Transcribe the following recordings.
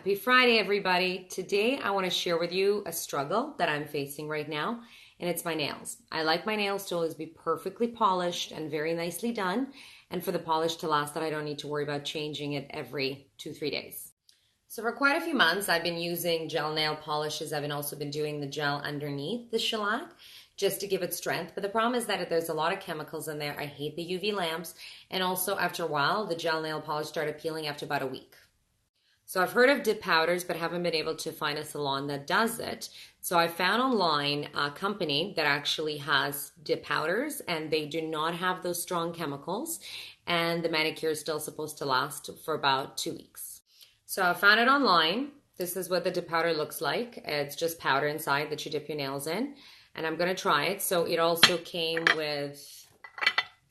Happy Friday, everybody. Today, I want to share with you a struggle that I'm facing right now, and it's my nails. I like my nails to always be perfectly polished and very nicely done, and for the polish to last that I don't need to worry about changing it every 2-3 days. So for quite a few months, I've been using gel nail polishes. I've also been doing the gel underneath the shellac just to give it strength. But the problem is that there's a lot of chemicals in there. I hate the UV lamps. And also after a while, the gel nail polish started peeling after about a week. So I've heard of dip powders, but haven't been able to find a salon that does it. So I found online a company that actually has dip powders, and they do not have those strong chemicals. And the manicure is still supposed to last for about 2 weeks. So I found it online. This is what the dip powder looks like. It's just powder inside that you dip your nails in. And I'm going to try it. So it also came with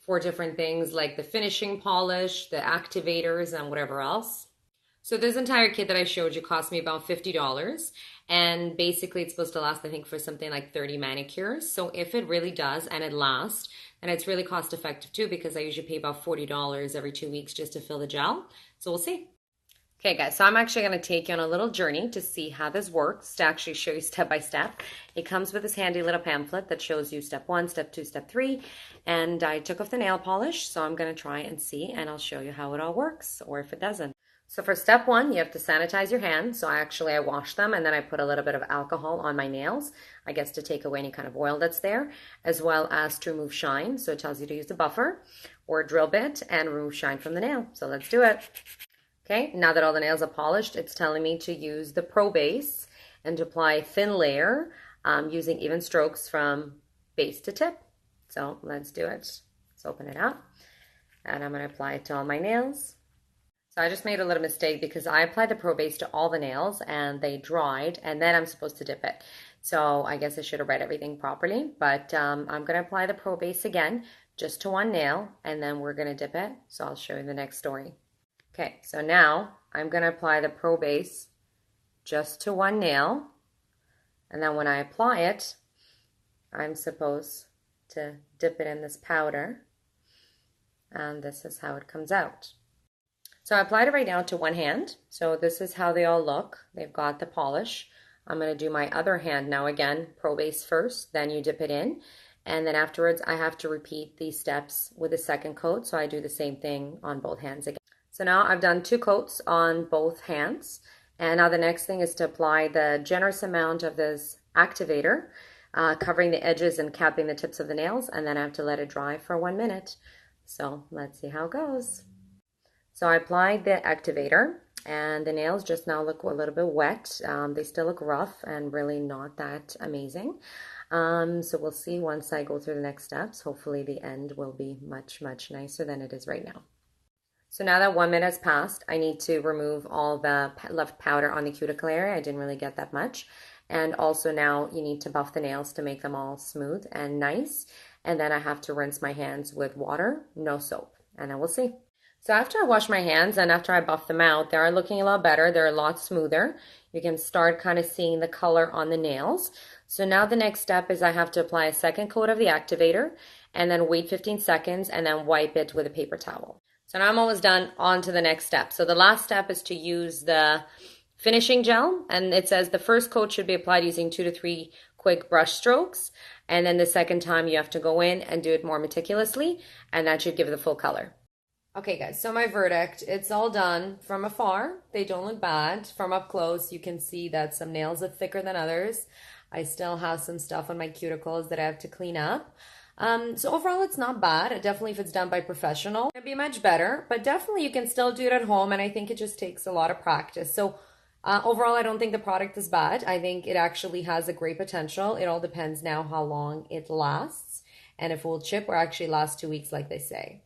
4 different things like the finishing polish, the activators, and whatever else. So this entire kit that I showed you cost me about $50, and basically it's supposed to last, I think, for something like 30 manicures. So if it really does and it lasts, then it's really cost effective too, because I usually pay about $40 every 2 weeks just to fill the gel. So we'll see. Okay guys, so I'm actually going to take you on a little journey to see how this works, to actually show you step by step. It comes with this handy little pamphlet that shows you step 1, step 2, step 3, and I took off the nail polish, so I'm going to try and see, and I'll show you how it all works, or if it doesn't. So for step 1, you have to sanitize your hands. So I wash them, and then I put a little bit of alcohol on my nails, I guess to take away any kind of oil that's there, as well as to remove shine. So it tells you to use a buffer or a drill bit and remove shine from the nail. So let's do it. Okay, now that all the nails are polished, it's telling me to use the Pro Base and to apply a thin layer using even strokes from base to tip. So let's do it. Let's open it up, and I'm going to apply it to all my nails. So I just made a little mistake because I applied the Pro Base to all the nails and they dried, and then I'm supposed to dip it. So I guess I should have read everything properly, but I'm going to apply the Pro Base again just to one nail, and then we're going to dip it. So I'll show you the next story. Okay, so now I'm going to apply the Pro Base just to one nail, and then when I apply it, I'm supposed to dip it in this powder, and this is how it comes out. So I applied it right now to one hand. So this is how they all look. They've got the polish. I'm going to do my other hand now again, Pro Base first, then you dip it in. And then afterwards, I have to repeat these steps with a second coat. So I do the same thing on both hands again. So now I've done 2 coats on both hands. And now the next thing is to apply the generous amount of this activator, covering the edges and capping the tips of the nails. And then I have to let it dry for 1 minute. So let's see how it goes. So I applied the activator, and the nails just now look a little bit wet. They still look rough and really not that amazing. So we'll see once I go through the next steps. Hopefully the end will be much, much nicer than it is right now. So now that 1 minute has passed, I need to remove all the left powder on the cuticle area. I didn't really get that much. And also now you need to buff the nails to make them all smooth and nice. And then I have to rinse my hands with water, no soap, and then we'll see. So after I wash my hands and after I buff them out, they are looking a lot better. They're a lot smoother. You can start kind of seeing the color on the nails. So now the next step is I have to apply a second coat of the activator and then wait 15 seconds and then wipe it with a paper towel. So now I'm almost done. On to the next step. So the last step is to use the finishing gel, and it says the first coat should be applied using 2 to 3 quick brush strokes, and then the second time you have to go in and do it more meticulously, and that should give the full color. Okay guys, so my verdict, it's all done. From afar, they don't look bad. From up close, you can see that some nails are thicker than others. I still have some stuff on my cuticles that I have to clean up. So overall, it's not bad. Definitely if it's done by professional, it'd be much better, but definitely you can still do it at home, and I think it just takes a lot of practice. So overall, I don't think the product is bad. I think it actually has a great potential. It all depends now how long it lasts and if it will chip or actually last 2 weeks like they say.